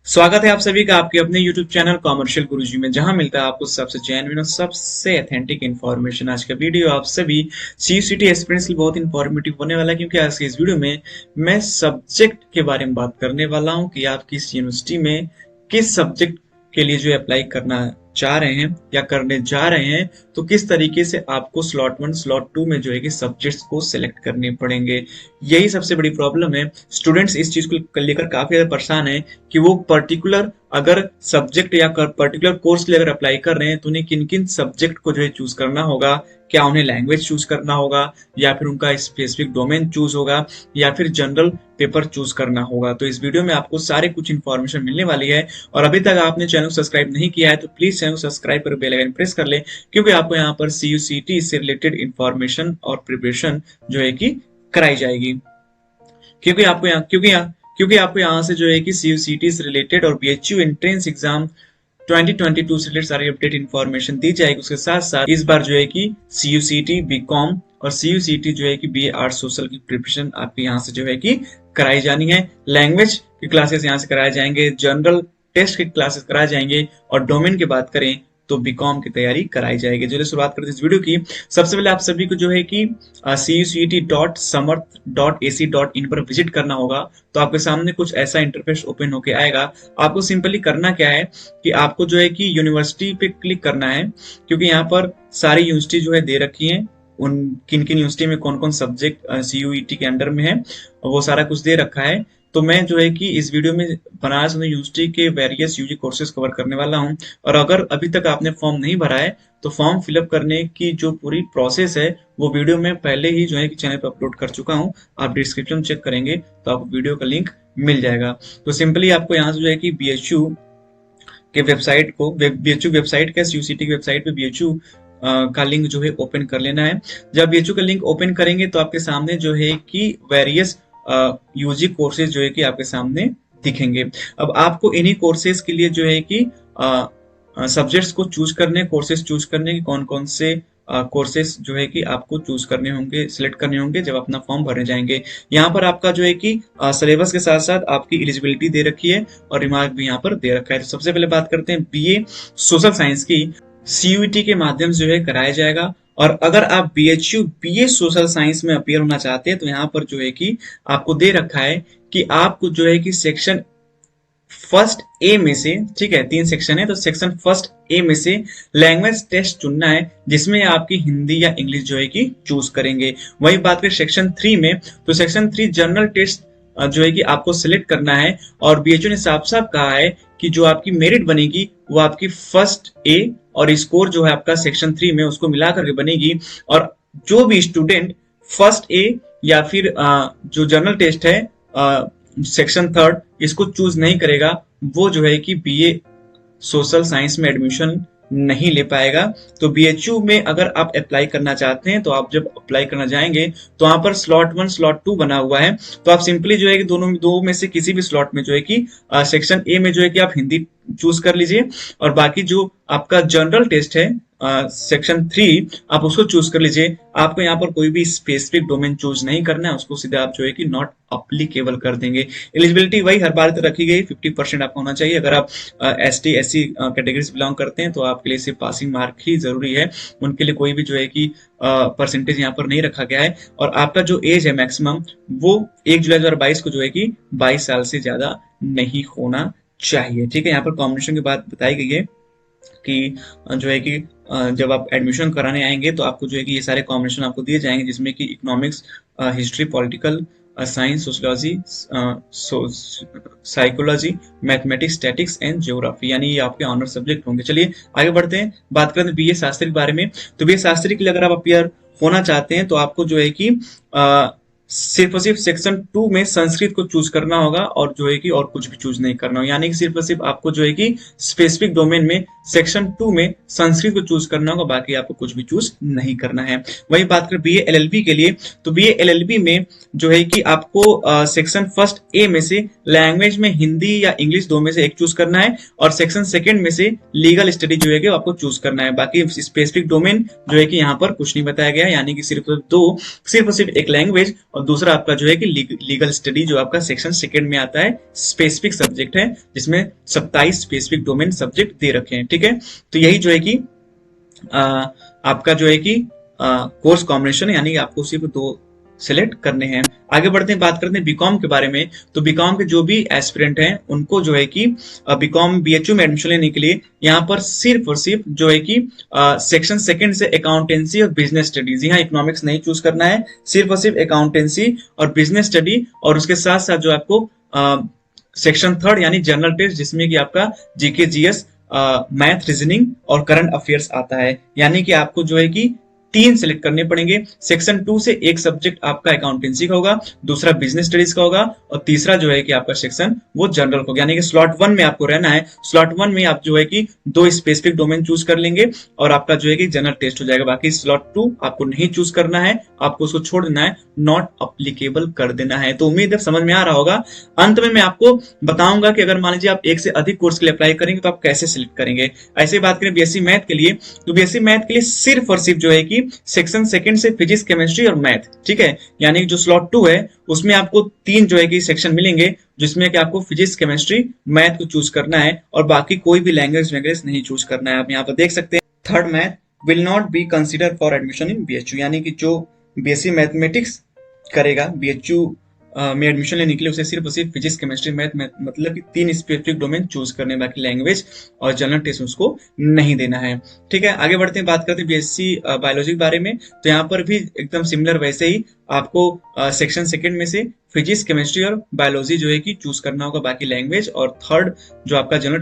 स्वागत है आप सभी का आपके अपने YouTube चैनल कॉमर्शियल गुरुजी में, जहां मिलता है आपको सबसे जेन्युइन और सबसे ऑथेंटिक इन्फॉर्मेशन। आज का वीडियो आप सभी CUCT एस्पिरेंट्स के लिए बहुत इंफॉर्मेटिव होने वाला है, क्योंकि आज के इस वीडियो में मैं सब्जेक्ट के बारे में बात करने वाला हूं कि आप किस यूनिवर्सिटी में किस सब्जेक्ट के लिए जो अप्लाई करना चाह रहे हैं या करने जा रहे हैं, तो किस तरीके से आपको स्लॉट 1 स्लॉट 2 में जो है कि सब्जेक्ट्स को सिलेक्ट करने पड़ेंगे। यही सबसे बड़ी प्रॉब्लम है। स्टूडेंट्स इस चीज को लेकर काफी ज्यादा परेशान है कि वो पर्टिकुलर अगर सब्जेक्ट या पर्टिकुलर कोर्स के लिए अगर अप्लाई कर रहे हैं तो उन्हें किन किन सब्जेक्ट को जो है चूज करना होगा। क्या उन्हें लैंग्वेज चूज करना होगा, या फिर उनका स्पेसिफिक डोमेन चूज होगा, या फिर जनरल पेपर चूज करना होगा। तो इस वीडियो में आपको सारे कुछ इन्फॉर्मेशन मिलने वाली है। और अभी तक आपने चैनल को सब्सक्राइब नहीं किया है तो प्लीज चैनल को सब्सक्राइब कर बेल आइकन प्रेस कर ले, क्योंकि आपको यहाँ पर CUCT से रिलेटेड इन्फॉर्मेशन और प्रिपरेशन जो है कि कराई जाएगी। क्योंकि आपको यहाँ से जो है कि CUCT से रिलेटेड और BHU एंट्रेंस एग्जाम 2022 से रिलेटेड सारी अपडेट इन्फॉर्मेशन दी जाएगी। उसके साथ साथ इस बार जो है कि CUCT BCom और CUCT जो है कि BA आर्ट सोशल की प्रिपरेशन आपके यहाँ से जो है कि कराई जानी है। लैंग्वेज की क्लासेस यहाँ से कराए जाएंगे, जनरल टेस्ट की क्लासेस कराए जाएंगे, और डोमेन की बात करें तो बीकॉम की तैयारी कराई जाएगी। चलिए शुरुआत करते हैं इस वीडियो की। सबसे पहले आप सभी को जो है कि cuct.samarth.ac.in पर विजिट करना होगा। तो आपके सामने कुछ ऐसा इंटरफेस ओपन होके आएगा। आपको सिंपली करना क्या है कि आपको जो है कि यूनिवर्सिटी पे क्लिक करना है, क्योंकि यहाँ पर सारी यूनिवर्सिटी जो है दे रखी है। उन किन किन यूनिवर्सिटी में कौन कौन सब्जेक्ट CUET के अंडर में है वो सारा कुछ दे रखा है। तो मैं जो है कि इस वीडियो में बनारस यूनिवर्सिटी के वेरियस यूजी कोर्सेज कवर करने वाला हूं। और अगर अभी तक आपने फॉर्म नहीं भरा है तो फॉर्म फिलअप करने की जो पूरी प्रोसेस है वो वीडियो में पहले ही जो है कि चैनल पर अपलोड कर चुका हूं। आप डिस्क्रिप्शन चेक करेंगे तो आपको वीडियो का लिंक मिल जाएगा। तो सिंपली आपको यहाँ से जो है कि BHU के वेबसाइट को BHU वेबसाइट का CUCT की वेबसाइट पे BHU का लिंक जो है ओपन कर लेना है। जब BHU का लिंक ओपन करेंगे तो आपके सामने जो है कि वेरियस यूजी कोर्सेज जो है कि आपके सामने दिखेंगे। अब आपको इन्हीं कोर्सेज के लिए जो है कि सब्जेक्ट्स को चूज करने, कोर्सेज चूज करने की कौन कौन से कोर्सेज जो है कि आपको चूज करने होंगे, सिलेक्ट करने होंगे जब अपना फॉर्म भरने जाएंगे। यहाँ पर आपका जो है कि सिलेबस के साथ साथ आपकी एलिजिबिलिटी दे रखी है और रिमार्क भी यहाँ पर दे रखा है। तो सबसे पहले बात करते हैं BA सोशल साइंस की। CUET के माध्यम से जो है कराया जाएगा। और अगर आप BHU BA सोशल साइंस में अपियर होना चाहते हैं तो यहाँ पर जो है कि आपको दे रखा है कि आपको जो है कि सेक्शन फर्स्ट ए में से, ठीक है 3 सेक्शन है, तो सेक्शन फर्स्ट ए में से लैंग्वेज टेस्ट चुनना है, जिसमें आपकी हिंदी या इंग्लिश जो है कि चूज करेंगे। वही बात करें सेक्शन 3 में, तो सेक्शन 3 जनरल टेस्ट जो है कि आपको सिलेक्ट करना है। और BHU ने साफ साफ कहा है कि जो आपकी मेरिट बनेगी वो आपकी फर्स्ट ए और स्कोर जो है आपका सेक्शन 3 में उसको मिला करके बनेगी। और जो भी स्टूडेंट फर्स्ट ए या फिर जो जनरल टेस्ट है सेक्शन 3 इसको चूज नहीं करेगा, वो जो है कि BA सोशल साइंस में एडमिशन नहीं ले पाएगा। तो BHU में अगर आप अप्लाई करना चाहते हैं तो आप जब अप्लाई करना जाएंगे तो वहां पर स्लॉट 1 स्लॉट 2 बना हुआ है। तो आप सिंपली जो है कि दो में से किसी भी स्लॉट में जो है कि सेक्शन ए में जो है कि आप हिंदी चूज कर लीजिए, और बाकी जो आपका जनरल टेस्ट है सेक्शन 3 आप उसको चूज कर लीजिए। आपको यहाँ पर कोई भी स्पेसिफिक डोमेन चूज नहीं करना है, उसको सीधे आप जो है कि नॉट अप्लीकेबल कर देंगे। एलिजिबिलिटी वही हर बार तो रखी गई 50% आपका होना चाहिए। अगर आप ST SC कैटेगरी से बिलोंग करते हैं तो आपके लिए सिर्फ पासिंग मार्क ही जरूरी है, उनके लिए कोई भी जो है कि परसेंटेज यहाँ पर नहीं रखा गया है। और आपका जो एज है मैक्सिमम वो 1 जुलाई 2022 को जो है कि 22 साल से ज्यादा नहीं होना चाहिए। ठीक है, यहाँ पर कॉम्बिनेशन की बात बताई गई है कि जो है कि जब आप एडमिशन कराने आएंगे तो आपको जो है कि ये सारे कॉम्बिनेशन आपको दिए जाएंगे, जिसमें कि economics, history, political science, sociology, psychology, mathematics, statics and geography, यानी ये आपके ऑनर सब्जेक्ट होंगे। चलिए आगे बढ़ते हैं, बात करते हैं BA शास्त्री के बारे में। तो BA शास्त्री के लिए अगर आप अपियर होना चाहते हैं तो आपको जो है कि सिर्फ और सिर्फ सेक्शन 2 में संस्कृत को चूज करना होगा, और जो है कि और कुछ भी चूज नहीं करना होगा। यानी कि सिर्फ और सिर्फ आपको जो है कि स्पेसिफिक डोमेन में सेक्शन 2 में संस्कृत को चूज करना होगा, बाकी आपको कुछ भी चूज नहीं करना है। वही बात करें बीए एलएलबी के लिए, तो बीए एलएलबी में जो है कि आपको सेक्शन फर्स्ट ए में से लैंग्वेज में हिंदी या इंग्लिश दो में से एक चूज करना है, और सेक्शन सेकंड में से लीगल स्टडी जो है कि आपको चूज करना है। बाकी स्पेसिफिक डोमेन जो है कि यहाँ पर कुछ नहीं बताया गया है, यानी कि सिर्फ और सिर्फ एक लैंग्वेज और दूसरा आपका जो है कि लीगल स्टडी जो आपका सेक्शन सेकंड में आता है, स्पेसिफिक सब्जेक्ट है, जिसमें 27 स्पेसिफिक डोमेन सब्जेक्ट दे रखे हैं। ठीक है, तो यही जो है कि आपका जो है कि कोर्स कॉम्बिनेशन है, यानी कि आपको सिर्फ दो सिलेक्ट करने हैं। आगे बढ़ते हैं, बात करते हैं बीकॉम के बारे में। तो बीकॉम के जो भी एस्पिरेंट हैं उनको जो है कि बीकॉम बीएचयू में एडमिशन लेने के लिए यहाँ पर सिर्फ और सिर्फ जो है कि सेक्शन सेकंड से अकाउंटेंसी और बिजनेस स्टडीज, यहाँ इकोनॉमिक्स नहीं चूज करना है, सिर्फ और सिर्फ अकाउंटेंसी और बिजनेस स्टडी, और उसके साथ साथ जो आपको सेक्शन थर्ड यानी जनरल टेस्ट, जिसमें कि आपका जीके जीएस, मैथ, रीजनिंग और करंट अफेयर्स आता है। यानी कि आपको जो है कि 3 सिलेक्ट करने पड़ेंगे। सेक्शन 2 से एक सब्जेक्ट आपका अकाउंटेंसी का होगा, दूसरा बिजनेस स्टडीज का होगा, और तीसरा जो है कि आपका सेक्शन वो जनरल होगा। यानी कि स्लॉट 1 में आपको रहना है। स्लॉट 1 में आप जो है कि 2 स्पेसिफिक डोमेन चूज कर लेंगे और आपका जो है कि जनरल टेस्ट हो जाएगा। बाकी स्लॉट 2 आपको नहीं चूज करना है, आपको उसको छोड़ देना है, नॉट अप्लीकेबल कर देना है। तो उम्मीद है समझ में आ रहा होगा। अंत में मैं आपको बताऊंगा कि अगर मान लीजिए आप एक से अधिक कोर्स के लिए अप्लाई करेंगे तो आप कैसे सिलेक्ट करेंगे। ऐसे बात करें बीएससी मैथ के लिए, तो बीएससी मैथ के लिए सिर्फ और सिर्फ जो है कि सेक्शन सेकंड से फिजिक्स, केमिस्ट्री और मैथ, ठीक है, यानी कि जो स्लॉट 2 है उसमें आपको 3 जो है कि सेक्शन मिलेंगे, जिसमें कि आपको फिजिक्स, केमिस्ट्री, मैथ को चूज करना है और बाकी कोई भी लैंग्वेज नहीं चूज करना है। आप यहाँ पर देख सकते हैं, third math will not be consider for admission in BHU, यानी कि जो बीएससी मैथमेटिक्स करेगा बीएचयू में एडमिशन लेने के लिए उसे सिर्फ और सिर्फ फिजिक्स, केमिस्ट्री, मैथ मतलब कि 3 स्पेसिफिक डोमेन चूज करने, बाकी लैंग्वेज और जनरल टेस्ट उसको नहीं देना है। ठीक है, आगे बढ़ते हैं, बात करते हैं बीएससी बायोलॉजी के बारे में। तो यहाँ पर भी एकदम सिमिलर वैसे ही आपको सेक्शन सेकंड में से फिजिक्स, केमिस्ट्री और बायोलॉजी जो है कि चूज करना होगा, बाकी लैंग्वेज, और थर्ड जो आपका जनरल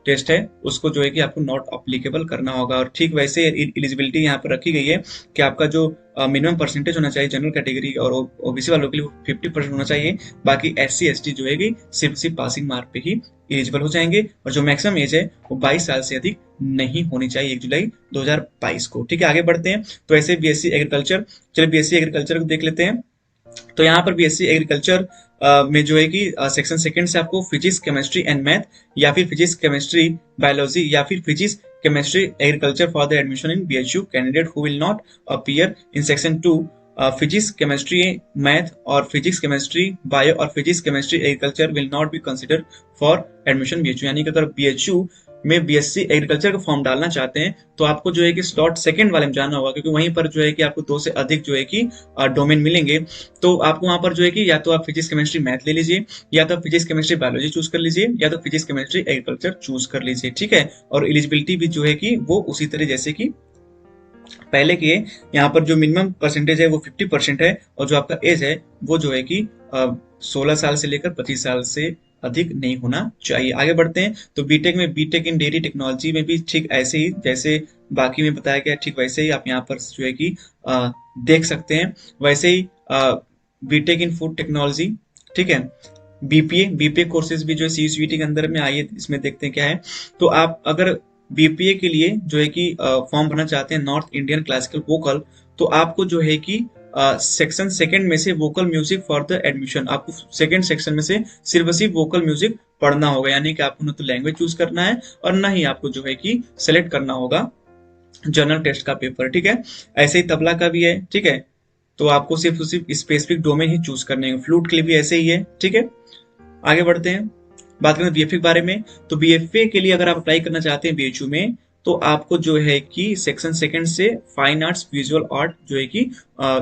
टेस्ट है उसको जो है कि आपको नॉट अप्लीकेबल करना होगा। और ठीक वैसे एलिजिबिलिटी यहाँ पर रखी गई है कि आपका जो मिनिमम परसेंटेज होना चाहिए जनरल कैटेगरी और ओबीसी वालों के लिए 50% होना चाहिए। बाकी एससी एसटी जो है कि सिर्फ पासिंग मार्क पे ही एलिजिबल हो जाएंगे, और जो मैक्सिमम एज है वो 22 साल से अधिक नहीं होनी चाहिए 1 जुलाई 2022 को। ठीक है, आगे बढ़ते हैं। तो ऐसे बीएससी एग्रीकल्चर, चलिए बीएससी एग्रीकल्चर को देख लेते हैं। तो यहाँ पर बीएससी एग्रीकल्चर में जो है कि सेक्शन सेकंड से आपको फिजिक्स, केमिस्ट्री एंड मैथ, या फिर फिजिक्स, केमिस्ट्री, बायोलॉजी, या फिर physics, chemistry, agriculture for the admission in BHU candidate who will not appear in section 2 physics, chemistry, math और फिजिक्स, केमिस्ट्री, बायो और physics, chemistry, agriculture will not be consider for admission BHU. यानी कि अगर BHU में BSc agriculture का form डालना चाहते हैं तो आपको जो है कि स्लॉट सेकंड वाले में जाना होगा, क्योंकि वहीं पर जो है कि आपको 2 से अधिक जो है कि डोमेन मिलेंगे। तो आपको वहां पर जो है कि या तो आप फिजिक्स, केमिस्ट्री, मैथ ले लीजिए, या तो फिजिक्स, केमिस्ट्री, बायोलॉजी चूज कर लीजिए, या तो फिजिक्स, केमिस्ट्री, एग्रीकल्चर चूज कर लीजिए। ठीक है, और एलिजिबिलिटी भी जो है कि वो उसी तरह जैसे कि पहले के, यहाँ पर जो मिनिमम परसेंटेज है वो 50% है, और जो आपका एज है वो जो है कि 16 साल से लेकर 25 साल से अधिक नहीं होना चाहिए। आगे बढ़ते हैं। तो बीटेक में, बीटेक इन डेयरी टेक्नोलॉजी में भी ठीक ऐसे ही जैसे बाकी में बताया गया, ठीक वैसे ही आप यहाँ पर जो है कि देख सकते हैं। वैसे ही बीटेक इन फूड टेक्नोलॉजी, ठीक है, बीपीए कोर्सेज भी जो है सीयूईटी के अंदर में, आइए इसमें देखते हैं क्या है। तो आप अगर बीपीए के लिए जो है कि फॉर्म भरना चाहते हैं नॉर्थ इंडियन क्लासिकल वोकल, तो आपको जो है कि सेक्शन सेकंड में से vocal music for the admission, आपको सेकंड सेक्शन में से सिर्फ वोकल म्यूजिक पढ़ना होगा। यानी कि आपको न तो लैंग्वेज चूज करना है और न ही आपको जो है कि सेलेक्ट करना होगा जनरल टेस्ट का पेपर। ठीक है, ऐसे ही तबला का भी है। ठीक है, तो आपको सिर्फ स्पेसिफिक डोमेन ही चूज करने हैं। फ्लूट के लिए भी ऐसे ही है। ठीक है, आगे बढ़ते हैं, बात करें बीएफए के बारे में। तो बीएफए के लिए अगर आप अप्लाई करना चाहते हैं बीएचयू में, तो आपको जो है कि सेक्शन सेकंड से फाइन आर्ट्स, विजुअल आर्ट जो है कि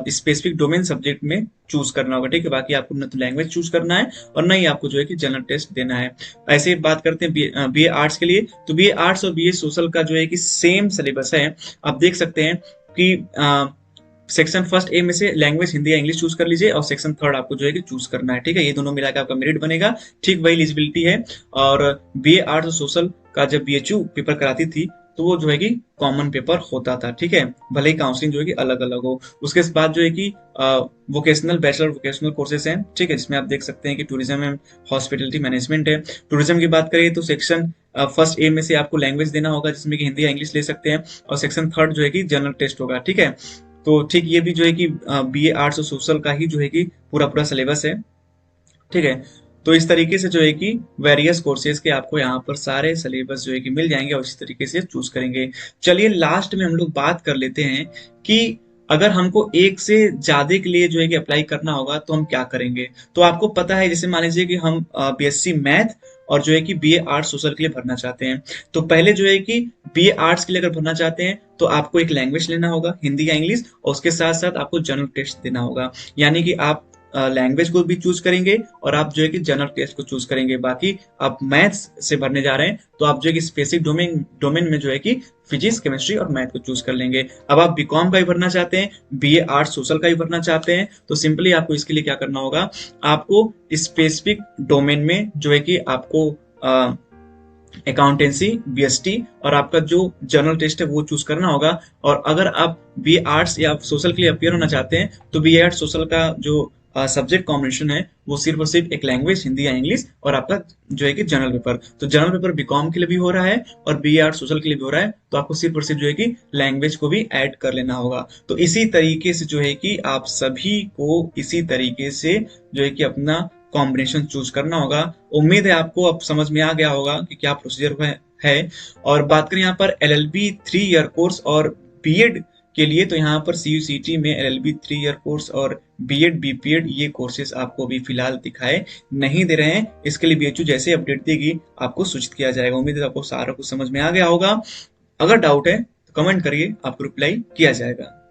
स्पेसिफिक डोमेन सब्जेक्ट में चूज करना होगा। ठीक है, बाकी आपको न तो लैंग्वेज चूज करना है और न ही आपको जो है कि जनरल टेस्ट देना है। ऐसे ही बात करते हैं बीए आर्ट्स के लिए। तो बीए आर्ट्स और बीए सोशल का जो है कि सेम सिलेबस है। आप देख सकते हैं कि सेक्शन फर्स्ट ए में से लैंग्वेज हिंदी या इंग्लिश चूज कर लीजिए, और सेक्शन थर्ड आपको जो है कि चूज करना है। ठीक है, ये दोनों मिलाकर आपका मेरिट बनेगा। ठीक वही एलिजिबिलिटी है। और बीए आर्ट्स और सोशल का जब बीएचयू पेपर कराती थी तो वो जो है कि कॉमन पेपर होता था। ठीक है, भले ही काउंसलिंग जो है कि अलग अलग हो। उसके बाद जो है कि वोकेशनल, बैचलर वोकेशनल कोर्सेज हैं। ठीक है, जिसमें आप देख सकते हैं कि टूरिज्म एंड हॉस्पिटलिटी मैनेजमेंट है। टूरिज्म की बात करें तो सेक्शन फर्स्ट ए में से आपको लैंग्वेज देना होगा, जिसमें कि हिंदी या इंग्लिश ले सकते हैं, और सेक्शन थर्ड जो है कि जनरल टेस्ट होगा। ठीक है, तो ठीक ये भी जो है कि BA आर्ट्स और सोशल का ही जो है कि पूरा पूरा सिलेबस है। ठीक है, तो इस तरीके से जो है कि वेरियस कोर्सेज के आपको यहाँ पर सारे सिलेबस जो है कि मिल जाएंगे, और इसी तरीके से चूज करेंगे। चलिए लास्ट में हम लोग बात कर लेते हैं कि अगर हमको एक से ज्यादा के लिए जो है कि अप्लाई करना होगा तो हम क्या करेंगे। तो आपको पता है, जैसे मान लीजिए कि हम BSc मैथ और जो है कि BA आर्ट्स सोशल के लिए भरना चाहते हैं, तो पहले जो है कि BA आर्ट्स के लिए अगर भरना चाहते हैं तो आपको एक लैंग्वेज लेना होगा, हिंदी या इंग्लिश, और उसके साथ साथ आपको जनरल टेस्ट देना होगा। यानी कि आप लैंग्वेज को भी चूज करेंगे और आप जो है कि जनरल टेस्ट को चूज करेंगे। बाकी आप मैथ्स से भरने जा रहे हैं तो आप जो है कि स्पेसिफिक डोमेन में जो है कि फिजिक्स, केमिस्ट्री और मैथ को चूज कर लेंगे। अब आप बीकॉम का भी भरना चाहते हैं, BA आर्ट्स सोशल का भी भरना चाहते हैं, तो सिंपली आपको इसके लिए क्या करना होगा, आपको स्पेसिफिक डोमेन में जो है कि आपको अकाउंटेंसी, BST और आपका जो जनरल टेस्ट है वो चूज करना होगा। और अगर आप BA आर्ट्स या सोशल के लिए अपियर होना चाहते हैं तो BA आर्ट्स सोशल का जो सब्जेक्ट कॉम्बिनेशन है वो सिर्फ और सिर्फ एक लैंग्वेज, हिंदी या इंग्लिश, और आपका जो है कि जनरल पेपर। तो जनरल पेपर बीकॉम के लिए भी हो रहा है और BA आर्ट्स सोशल के लिए भी हो रहा है, तो आपको सिर्फ और सिर्फ जो है कि लैंग्वेज को भी ऐड कर लेना होगा। तो इसी तरीके से जो है कि आप सभी को इसी तरीके से जो है कि अपना कॉम्बिनेशन चूज करना होगा। उम्मीद है आपको अब समझ में आ गया होगा कि क्या प्रोसीजर है। और बात करें यहाँ पर LLB 3 ईयर कोर्स और BEd के लिए, तो यहाँ पर CUCT में LLB 3 ईयर कोर्स और BEd BPEd ये कोर्सेज आपको अभी फिलहाल दिखाए नहीं दे रहे हैं। इसके लिए BHU जैसे अपडेट देगी आपको सूचित किया जाएगा। उम्मीद है आपको सारा कुछ समझ में आ गया होगा। अगर डाउट है तो कमेंट करिए, आपको रिप्लाई किया जाएगा।